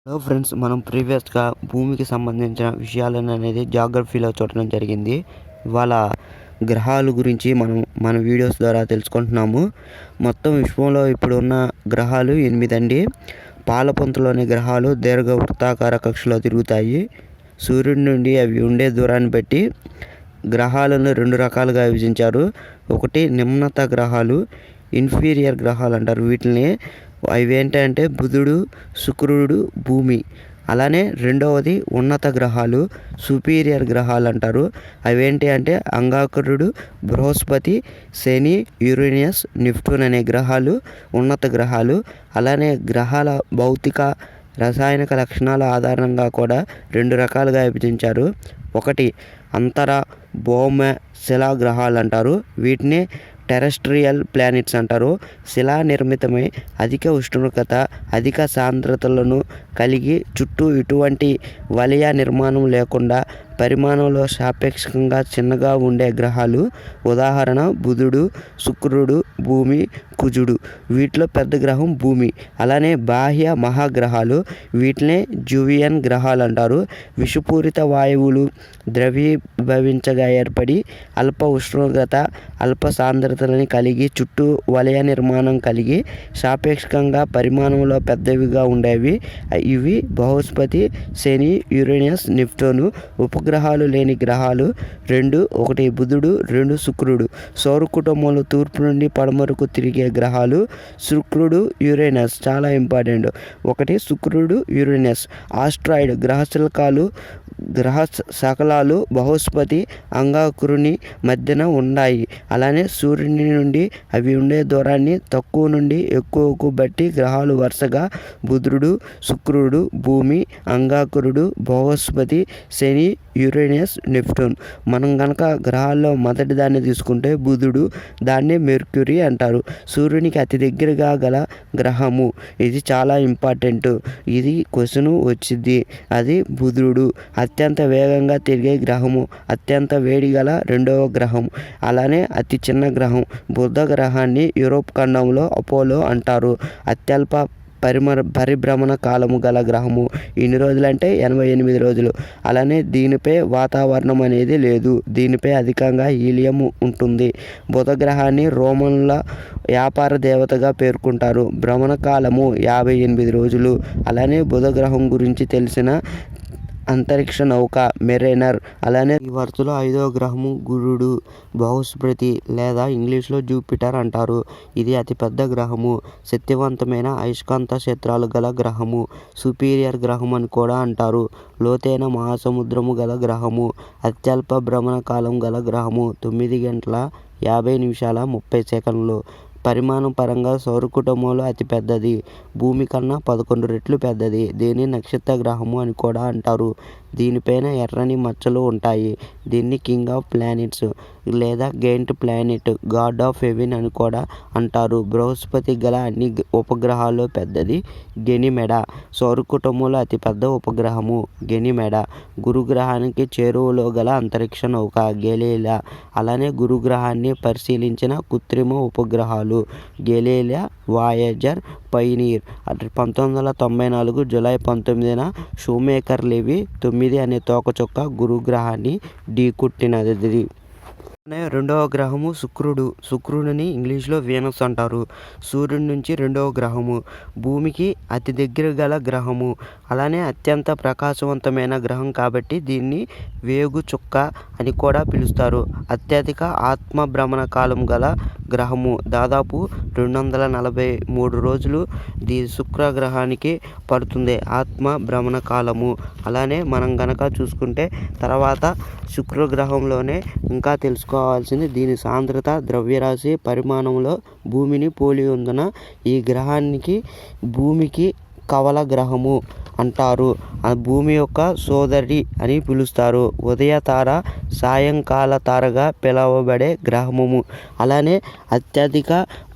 Hello friends, మనం ప్రీవియస్గా భూమికి సంబంధించిన విషయాలను అనేది జాగ్రఫీలో చూడడం జరిగింది. ఇవాళ గ్రహాల గురించి మన వీడియోస్ ద్వారా తెలుసుకుంటున్నాము. మొత్తం విశ్వంలో ఇప్పుడు ఉన్న గ్రహాలు 8 అండి. పాలపుంతలోని గ్రహాలు దీర్ఘ వృత్తాకార కక్షలో తిరుగుతాయి. సూర్యుడి నుండి అవి ఉండే దూరాన్ని బట్టి గ్రహాలను 2 రకాలుగా విభజించారు. ఒకటి నిమ్నత గ్రహాలు, ఇన్ఫీరియర్ గ్రహాలు అంటారు వీటిని. అవి ఏంటంటే బుధుడు, శుక్రుడు, భూమి. అలానే రెండవది ఉన్నత గ్రహాలు, సుపీరియర్ గ్రహాలు అంటారు. అవేంటి అంటే అంగారకుడు, బృహస్పతి, శని, యురేనస్, నెప్ట్యూన్ అనే గ్రహాలు ఉన్నత గ్రహాలు. అలానే గ్రహాల భౌతిక రసాయనిక లక్షణాల ఆధారంగా కూడా 2 రకాలుగా విభజించారు. ఒకటి అంతర భౌమ శిలా గ్రహాలు అంటారు. వీటిని టెరెస్ట్రియల్ ప్లానెట్స్ అంటారు. శిలా నిర్మితమై అధిక ఉష్ణోగ్రత, అధిక సాంద్రతలను కలిగి చుట్టూ ఎటువంటి వలయ నిర్మాణం లేకుండా పరిమాణంలో సాపేక్షంగా చిన్నగా ఉండే గ్రహాలు. ఉదాహరణ బుధుడు, శుక్రుడు, భూమి, కుజుడు. వీటిలో పెద్ద గ్రహం భూమి. అలానే బాహ్య మహాగ్రహాలు, వీటినే జువియన్ గ్రహాలు అంటారు. విషపూరిత వాయువులు ద్రవీభవించగా ఏర్పడి అల్ప ఉష్ణోగ్రత, అల్ప సాంద్రతలని కలిగి చుట్టూ వలయ నిర్మాణం కలిగి సాపేక్షంగా పరిమాణంలో పెద్దవిగా ఉండేవి. ఇవి బృహస్పతి, శని, యురేనస్, నెప్ట్యూన్. ఉపగ్రహాలు లేని గ్రహాలు 2. ఒకటి బుధుడు, 2 శుక్రుడు. సౌర కుటుంబంలో తూర్పు నుండి పడమరకు తిరిగే గ్రహాలు శుక్రుడు, యురేనస్. చాలా ఇంపార్టెంట్. ఒకటి శుక్రుడు, యురేనస్. ఆస్ట్రాయిడ్ గ్రహ శకలాలు బృహస్పతి, అంగారకుని మధ్యన ఉన్నాయి. అలానే సూర్యుని నుండి అవి ఉండే దూరాన్ని తక్కువ నుండి ఎక్కువకు బట్టి గ్రహాలు వరుసగా బుధుడు, శుక్రుడు, భూమి, అంగారకుడు, బృహస్పతి, శని, యురేనస్, నెప్ట్యూన్. మనం కనుక గ్రహాల్లో మొదటి దాన్ని తీసుకుంటే బుధుడు, దాన్ని మెర్క్యూరీ అంటారు. సూర్యునికి అతి దగ్గరగా గల గ్రహము. ఇది చాలా ఇంపార్టెంట్. ఇది క్వశ్చన్ వచ్చింది. అది బుధుడు. అత్యంత వేగంగా తిరిగే గ్రహము, అత్యంత వేడి గల 2వ గ్రహం. అలానే అతి చిన్న గ్రహం. బుధ గ్రహాన్ని యూరోప్ ఖండంలో అపోలో అంటారు. అత్యల్ప పరిభ్రమణ కాలము గల గ్రహము. ఎన్ని రోజులు అంటే 88 రోజులు. అలానే దీనిపై వాతావరణం అనేది లేదు. దీనిపై అధికంగా హీలియం ఉంటుంది. బుధ గ్రహాన్ని రోమన్ల వ్యాపార దేవతగా పేర్కొంటారు. భ్రమణ కాలము 58 రోజులు. అలానే బుధ గ్రహం గురించి తెలిసిన అంతరిక్ష నౌక మెరైనర్. అలానే ఈ వరుసలో 5వ గ్రహము గురుడు, బృహస్పతి లేదా ఇంగ్లీష్లో జూపిటర్ అంటారు. ఇది అతిపెద్ద గ్రహము. శక్తివంతమైన అయస్కాంత క్షేత్రాలు గల గ్రహము. సుపీరియర్ గ్రహం అని కూడా అంటారు. లోతైన మహాసముద్రము గల గ్రహము. అత్యల్ప భ్రమణ కాలం గల గ్రహము. 9 గంటల 50 నిమిషాల 30 సెకండ్లు. పరిమాణం పరంగా సౌర కుటుంబంలో అతి పెద్దది. భూమి కన్నా 11 రెట్లు పెద్దది. దీన్ని నక్షత్ర గ్రహము అని కూడా అంటారు. దీనిపైన ఎర్రని మచ్చలు ఉంటాయి. దీన్ని కింగ్ ఆఫ్ ప్లానెట్స్ లేదా giant planet, God of haven అని కూడా అంటారు. బృహస్పతి గల అన్ని ఉపగ్రహాల్లో పెద్దది గెనిమెడ. సౌర కుటుంబంలో అతిపెద్ద ఉపగ్రహము గెనిమెడ. గురుగ్రహానికి చేరువలో గల అంతరిక్ష నౌక గెలీలియా. అలానే గురుగ్రహాన్ని పరిశీలించిన కృత్రిమ ఉపగ్రహాలు గెలీలియా, వాయేజర్, పైనీర్. 1994 జూలై 19న షూమేకర్ లెవీ 9 అనే తోకచుక్క గురుగ్రహాన్ని ఢీకొట్టినది. రెండవ గ్రహము శుక్రుడు. శుక్రుడిని ఇంగ్లీష్లో వీనస్ అంటారు. సూర్యుడి నుంచి 2వ గ్రహము. భూమికి అతి దగ్గర గల గ్రహము. అలానే అత్యంత ప్రకాశవంతమైన గ్రహం కాబట్టి దీన్ని వేగు చుక్క అని కూడా పిలుస్తారు. అత్యధిక ఆత్మ భ్రమణ కాలం గల గ్రహము. దాదాపు 243 రోజులు శుక్ర గ్రహానికి పడుతుంది ఆత్మ భ్రమణ కాలము. అలానే మనం గనక చూసుకుంటే తర్వాత శుక్రగ్రహంలోనే ఇంకా తెలుసుకోవాల్సింది దీని సాంద్రత, ద్రవ్యరాశి, పరిమాణంలో భూమిని పోలి ఉందన ఈ గ్రహానికి భూమికి కవల గ్రహము అంటారు. ఆ భూమి యొక్క సోదరి అని పిలుస్తారు. ఉదయ తార, సాయంకాల తారగా పిలువబడే గ్రహము. అలానే అత్యధిక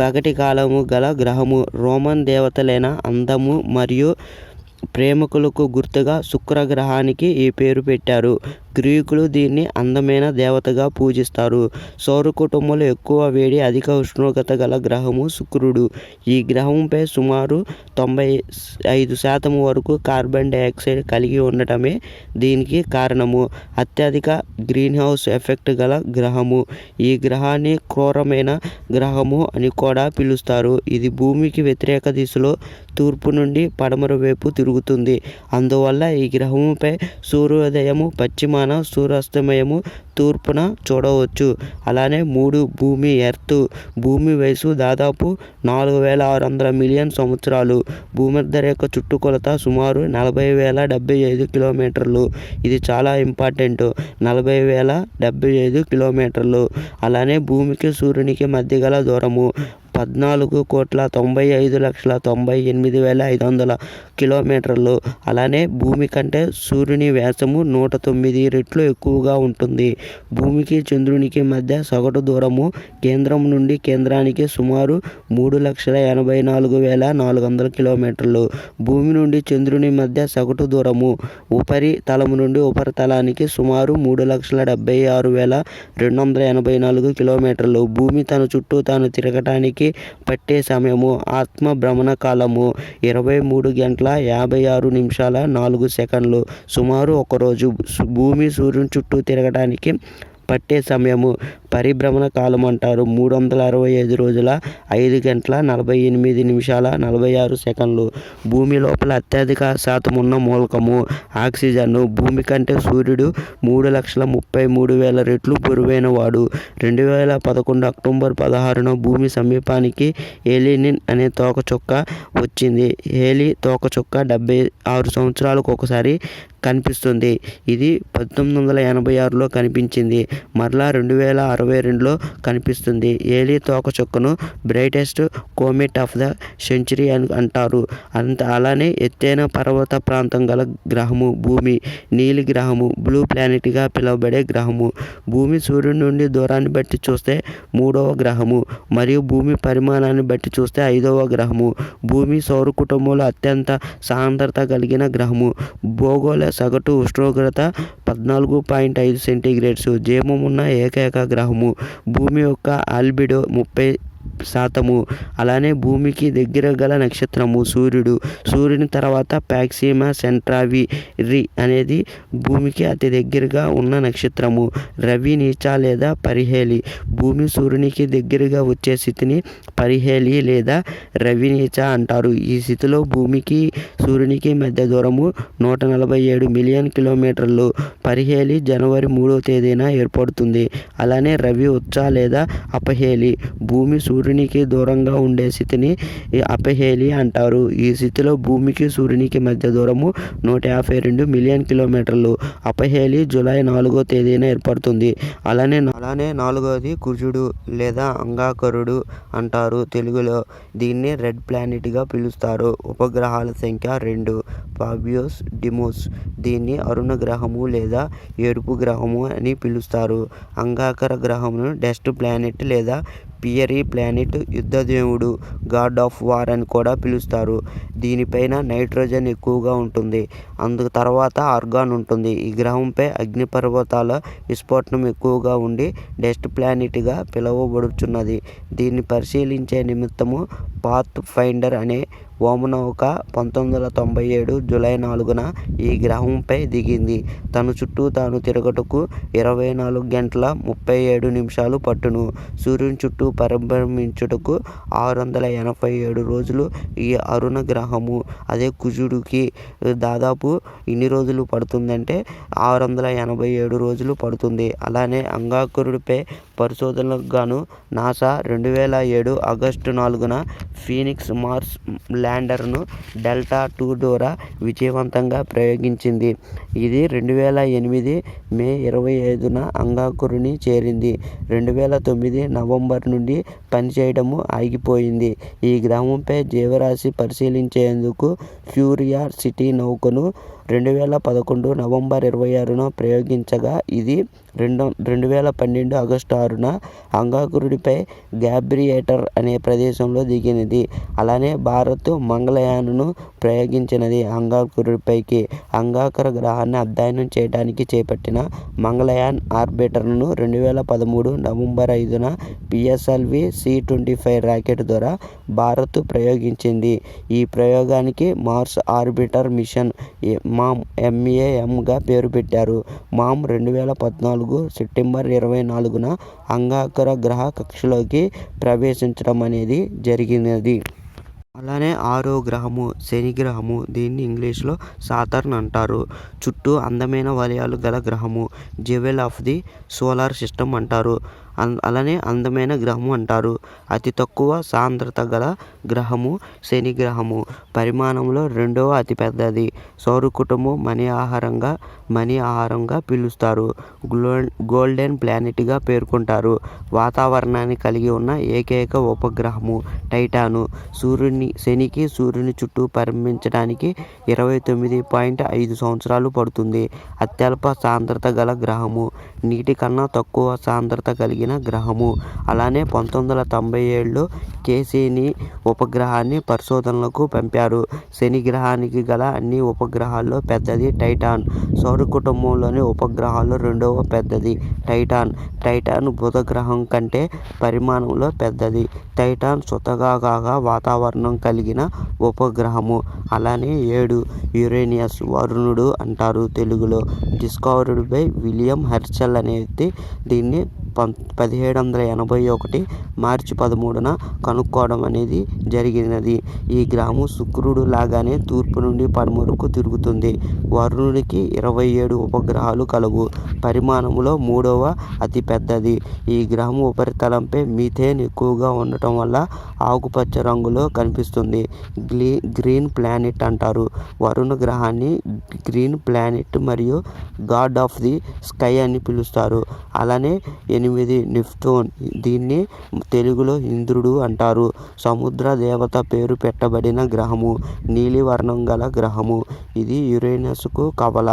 పగటి కాలము గల గ్రహము. రోమన్ దేవతలైన అందము మరియు ప్రేమికులకు గుర్తుగా శుక్రగ్రహానికి ఈ పేరు పెట్టారు. గ్రీకులు దీన్ని అందమైన దేవతగా పూజిస్తారు. సౌర కుటుంబంలో ఎక్కువ వేడి, అధిక ఉష్ణోగ్రత గల గ్రహము శుక్రుడు. ఈ గ్రహంపై సుమారు 95% వరకు కార్బన్ డయాక్సైడ్ కలిగి ఉండటమే దీనికి కారణము. అత్యధిక గ్రీన్హౌస్ ఎఫెక్ట్ గల గ్రహము. ఈ గ్రహాన్ని క్రూరమైన గ్రహము అని కూడా పిలుస్తారు. ఇది భూమికి వ్యతిరేక దిశలో తూర్పు నుండి పడమర వైపు తిరుగుతుంది. అందువల్ల ఈ గ్రహంపై సూర్యోదయము పశ్చిమాన, సూర్యాస్తమయము తూర్పున చూడవచ్చు. అలానే భూమి ఎర్త్. భూమి వయసు దాదాపు 4,600 మిలియన్ సంవత్సరాలు. భూమధ్య రేఖ చుట్టుకొలత సుమారు 40,075 కిలోమీటర్లు. ఇది చాలా ఇంపార్టెంట్. 40,075 కిలోమీటర్లు. అలానే భూమికి సూర్యునికి మధ్య గల దూరము 14,95,98,500 కిలోమీటర్లు. అలానే భూమి కంటే సూర్యుని వ్యాసము 109 రెట్లు ఎక్కువగా ఉంటుంది. భూమికి చంద్రునికి మధ్య సగటు దూరము కేంద్రం నుండి కేంద్రానికి సుమారు 3,84,400 కిలోమీటర్లు. భూమి నుండి చంద్రుని మధ్య సగటు దూరము ఉపరితలం నుండి ఉపరితలానికి సుమారు 3,76,284 కిలోమీటర్లు. భూమి తన చుట్టూ తాను తిరగటానికి పట్టే సమయము ఆత్మ భ్రమణ కాలము 23 గంటల 56 నిమిషాల 4 సెకండ్లు. సుమారు ఒకరోజు. భూమి సూర్యుని చుట్టూ తిరగటానికి పట్టే సమయము పరిభ్రమణ కాలం అంటారు. 365 రోజుల 5 గంటల 48 నిమిషాల 46 సెకండ్లు. భూమి లోపల అత్యధిక శాతం ఉన్న మూలకము ఆక్సిజన్. భూమి కంటే సూర్యుడు 3,33,000 రెట్లు బరువైన వాడు. 2011 అక్టోబర్ 16న భూమి సమీపానికి హేలీనిన్ అనే తోకచుక్క వచ్చింది. హేలీ తోకచుక్క 76 సంవత్సరాలకు ఒకసారి కనిపిస్తుంది. ఇది 1986లో కనిపించింది. మరలా 2062లో కనిపిస్తుంది. హేలీ తోకచుక్కను brightest comet of the century అని అంటారు. అలానే ఎత్తైన పర్వత ప్రాంతం గల గ్రహము భూమి. నీలి గ్రహము, బ్లూ ప్లానెట్గా పిలువబడే గ్రహము. భూమి సూర్యుడి నుండి దూరాన్ని బట్టి చూస్తే 3వ గ్రహము మరియు భూమి పరిమాణాన్ని బట్టి చూస్తే 5వ గ్రహము. భూమి సౌర కుటుంబంలో అత్యంత సాంద్రత కలిగిన గ్రహము. భూగోళ సగటు ఉష్ణోగ్రత 14.5 సెంటీగ్రేడ్స్. జీవం ఉన్న ఏకైక గ్రహము. భూమి యొక్క ఆల్బిడో 30%. అలానే భూమికి దగ్గర గల నక్షత్రము సూర్యుడు. సూర్యుని తర్వాత ప్రాక్సిమా సెంట్రారీ అనేది భూమికి అతి దగ్గరగా ఉన్న నక్షత్రము. రవి నీచ లేదా పరిహేలి. భూమి సూర్యునికి దగ్గరగా వచ్చే స్థితిని పరిహేలి లేదా రవి నీచ అంటారు. ఈ స్థితిలో భూమికి సూర్యునికి మధ్య దూరము 147 మిలియన్ కిలోమీటర్లు. పరిహేలి జనవరి 3వ తేదీన ఏర్పడుతుంది. అలానే రవి ఉచ్చ లేదా అపహేలి. భూమి సూర్యునికి దూరంగా ఉండే స్థితిని అపహేలి అంటారు. ఈ స్థితిలో భూమికి సూర్యునికి మధ్య దూరము 152 మిలియన్ కిలోమీటర్లు. అపహేలి జూలై 4వ తేదీన ఏర్పడుతుంది. అలానే 4వది కుజుడు లేదా అంగాకరుడు అంటారు తెలుగులో. దీన్ని రెడ్ ప్లానెట్గా పిలుస్తారు. ఉపగ్రహాల సంఖ్య 2. ఫాబియోస్ డిమోస్. దీన్ని అరుణ గ్రహము లేదా ఎరుపు గ్రహము అని పిలుస్తారు. అంగాకర గ్రహమును డస్ట్ ప్లానెట్ లేదా ఫియరీ ప్లానెట్, యుద్ధ దేవుడు, గాడ్ ఆఫ్ వార్ అని కూడా పిలుస్తారు. దీనిపైన నైట్రోజన్ ఎక్కువగా ఉంటుంది. అందుకు తర్వాత ఆర్గాన్ ఉంటుంది. ఈ గ్రహంపై అగ్నిపర్వతాల విస్ఫోటనం ఎక్కువగా ఉండి డస్ట్ ప్లానెట్గా పిలువబడుచున్నది. దీన్ని పరిశీలించే నిమిత్తము పాత్ ఫైండర్ అనే వ్యోమనౌక 1997 జూలై 4న ఈ గ్రహంపై దిగింది. తన చుట్టూ తాను తిరగటకు 24 గంటల 37 నిమిషాలు పట్టును. సూర్యుని చుట్టూ పరిభ్రమించుటకు 687 రోజులు ఈ అరుణ గ్రహము. అదే కుజుడికి దాదాపు ఇన్ని రోజులు పడుతుందంటే 687 రోజులు పడుతుంది. అలానే అంగాకరుడిపై పరిశోధనలకు గాను నాసా 2007 ఆగస్టు 4న ఫీనిక్స్ మార్స్ ల్యాండర్ను డెల్టా 2 ద్వారా విజయవంతంగా ప్రయోగించింది. ఇది 2008 మే 25న అంగాకరుని చేరింది. 2009 నవంబర్ నుండి పనిచేయడము ఆగిపోయింది. ఈ గ్రహంపై జీవరాశి పరిశీలించేందుకు క్యూరియాసిటీ నౌకను 2011 నవంబర్ 26న ప్రయోగించగా ఇది 2012 ఆగస్టు 6న అంగాకరుడిపై గ్యాబ్రియేటర్ అనే ప్రదేశంలో దిగినది. అలానే భారత్ మంగళయాన్ను ప్రయోగించినది అంగారకుడిపైకి. అంగారక గ్రహాన్ని అధ్యయనం చేయడానికి చేపట్టిన మంగళయాన్ ఆర్బిటర్ను 2013 నవంబర్ 5న పిఎస్ఎల్వి C-25 రాకెట్ ద్వారా భారత్ ప్రయోగించింది. ఈ ప్రయోగానికి మార్స్ ఆర్బిటర్ మిషన్ MAMగా పేరు పెట్టారు. మామ్ 2014 సెప్టెంబర్ 24న అంగారక గ్రహ కక్షలోకి ప్రవేశించడం అనేది జరిగినది. అలానే 6వ గ్రహము శని గ్రహము. దీన్ని ఇంగ్లీష్లో సాటర్న్ అంటారు. చుట్టూ అందమైన వలయాలు గల గ్రహము. Jewel of the solar system అంటారు. అలానే అందమైన గ్రహము అంటారు. అతి తక్కువ సాంద్రత గల గ్రహము శని గ్రహము. పరిమాణంలో 2వ అతిపెద్దది. సౌర కుటుంబం మణి ఆహారంగా పిలుస్తారు. గోల్డెన్ ప్లానెట్గా పేర్కొంటారు. వాతావరణాన్ని కలిగి ఉన్న ఏకైక ఉపగ్రహము టైటాను. శనికి సూర్యుని చుట్టూ పరిభ్రమించడానికి 29.5 సంవత్సరాలు పడుతుంది. అత్యల్ప సాంద్రత గల గ్రహము. నీటి కన్నా తక్కువ సాంద్రత కలిగిన గ్రహము. అలానే 1997లో కేసీని ఉపగ్రహాన్ని పరిశోధనలకు పంపారు. శని గ్రహానికి గల అన్ని ఉపగ్రహాల్లో పెద్దది టైటాన్. సౌర కుటుంబంలోని ఉపగ్రహాల్లో 2వ పెద్దది టైటాన్ బుధ గ్రహం కంటే పరిమాణంలో పెద్దది. టైటాన్ స్వతహాగా వాతావరణం కలిగిన ఉపగ్రహము. అలానే 7 యురేనియస్ వరుణుడు అంటారు తెలుగులో. డిస్కవర్డ్ బై విలియం హెర్షెల్ అనే వ్యక్తి దీన్ని 1781 మార్చి 13న కనుక్కోవడం అనేది జరిగినది. ఈ గ్రహము శుక్రుడు లాగానే తూర్పు నుండి పడమరకు తిరుగుతుంది. వరుణుడికి 27 ఉపగ్రహాలు కలవు. పరిమాణంలో 3వ అతి పెద్దది. ఈ గ్రహం ఉపరితలంపై మీథేన్ ఎక్కువగా ఉండటం వల్ల ఆకుపచ్చ రంగులో కనిపిస్తుంది. గ్రీన్ ప్లానెట్ అంటారు. వరుణ గ్రహాన్ని గ్రీన్ ప్లానెట్ మరియు గాడ్ ఆఫ్ ది స్కై అని పిలుస్తారు. అలానే 8 నెప్ట్యూన్. దీన్ని తెలుగులో ఇంద్రుడు అంటారు. సముద్ర దేవత పేరు పెట్టబడిన గ్రహము. నీలివర్ణం గల గ్రహము. ఇది యురేనస్కు కవల.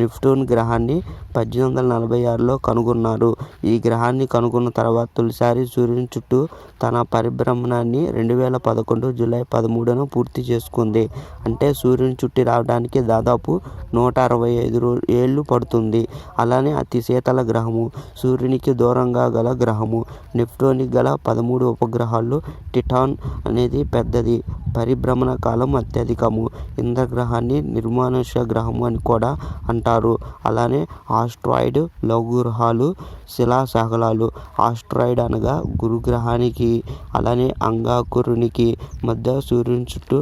నెప్ట్యూన్ గ్రహాన్ని 1846లో కనుగొన్నారు. ఈ గ్రహాన్ని కనుగొన్న తర్వాత తొలిసారి సూర్యుని చుట్టూ తన పరిభ్రమణాన్ని 2011 జూలై 13న పూర్తి చేసుకుంది. అంటే సూర్యుని చుట్టి రావడానికి దాదాపు 165 ఏళ్లు పడుతుంది. అలానే అతి శీతల గ్రహము. సూర్యునికి దూరంగా గల గ్రహము. నెప్ట్యూన్కి గల 13 ఉపగ్రహాల్లో టిటాన్ అనేది పెద్దది. పరిభ్రమణ కాలం అత్యధికము. ఇంద్రగ్రహాన్ని నిర్మానుష్య గ్రహము అని కూడా అంటారు. అలానే ఆస్ట్రాయిడ్, లఘుగ్రహాలు, శిలాశకలాలు. ఆస్ట్రాయిడ్ అనగా గురుగ్రహానికి అలానే అంగారకునికి మధ్య సూర్యుని చుట్టూ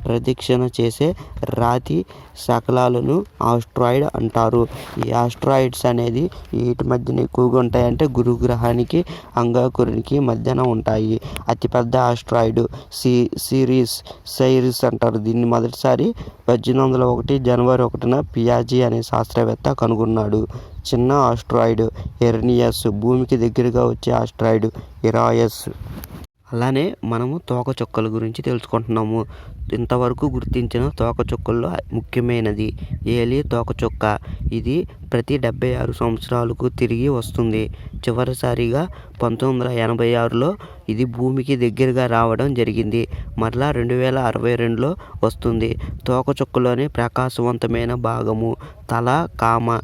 ప్రదక్షిణ చేసే రాతి శకలాలను ఆస్ట్రాయిడ్ అంటారు. ఈ ఆస్ట్రాయిడ్స్ అనేది వీటి మధ్యన ఎక్కువగా ఉంటాయంటే గురుగ్రహానికి అంగారకునికి మధ్యన ఉంటాయి. అతిపెద్ద ఆస్ట్రాయిడ్ సైరిస్ అంటారు. దీన్ని మొదటిసారి 1801 జనవరి 1న పియాజీ అనే శాస్త్రవేత్త కనుగొన్నాడు. చిన్న ఆస్ట్రాయిడ్ ఎర్నియస్. భూమికి దగ్గరగా వచ్చే ఆస్ట్రాయిడ్ ఇరాయస్. అలానే మనము తోకచుక్కల గురించి తెలుసుకుంటున్నాము. ఇంతవరకు గుర్తించిన తోకచుక్కల్లో ముఖ్యమైనది ఏలి తోకచుక్క. ఇది ప్రతి 76 సంవత్సరాలకు తిరిగి వస్తుంది. చివరిసారిగా 1986లో ఇది భూమికి దగ్గరగా రావడం జరిగింది. మరలా 2062లో వస్తుంది. తోకచుక్కలోని ప్రకాశవంతమైన భాగము తల, కామ.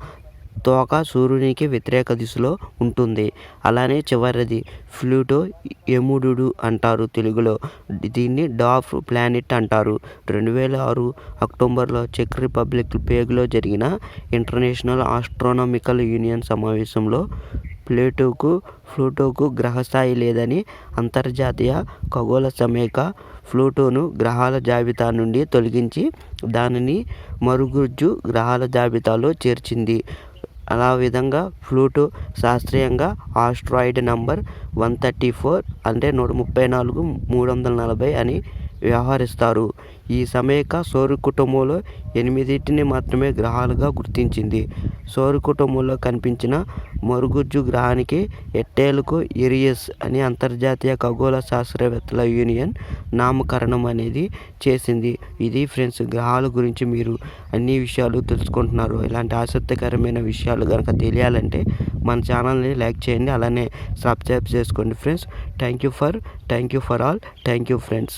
తోక సూర్యునికి వ్యతిరేక దిశలో ఉంటుంది. అలానే చివరిది ప్లూటో, యముడు అంటారు తెలుగులో. దీన్ని డార్క్ ప్లానెట్ అంటారు. 2006 అక్టోబర్లో చెక్ రిపబ్లిక్ పేగులో జరిగిన ఇంటర్నేషనల్ ఆస్ట్రానమికల్ యూనియన్ సమావేశంలో ప్లూటోకు గ్రహస్థాయి లేదని అంతర్జాతీయ ఖగోళ సమీక్ష ప్లూటోను గ్రహాల జాబితా నుండి తొలగించి దానిని మరుగుజ్జు గ్రహాల జాబితాలో చేర్చింది. అలా విధంగా ప్లూటో శాస్త్రీయంగా ఆస్ట్రాయిడ్ నంబర్ 134 అంటే 134 340 అని వ్యవహరిస్తారు. ఈ సమీక్ష సౌర కుటుంబంలో 8 మాత్రమే గ్రహాలుగా గుర్తించింది. సౌర కుటుంబంలో కనిపించిన మరుగుజ్జు గ్రహానికి ఎట్టేలకు ఎరియస్ అని అంతర్జాతీయ ఖగోళ శాస్త్రవేత్తల యూనియన్ నామకరణం అనేది చేసింది. ఇది ఫ్రెండ్స్, గ్రహాల గురించి మీరు అన్ని విషయాలు తెలుసుకుంటున్నారు. ఇలాంటి ఆసక్తికరమైన విషయాలు కనుక తెలియాలంటే మన ఛానల్ని లైక్ చేయండి. అలానే సబ్స్క్రైబ్ చేసుకోండి friends. Thank you for all. Thank you friends.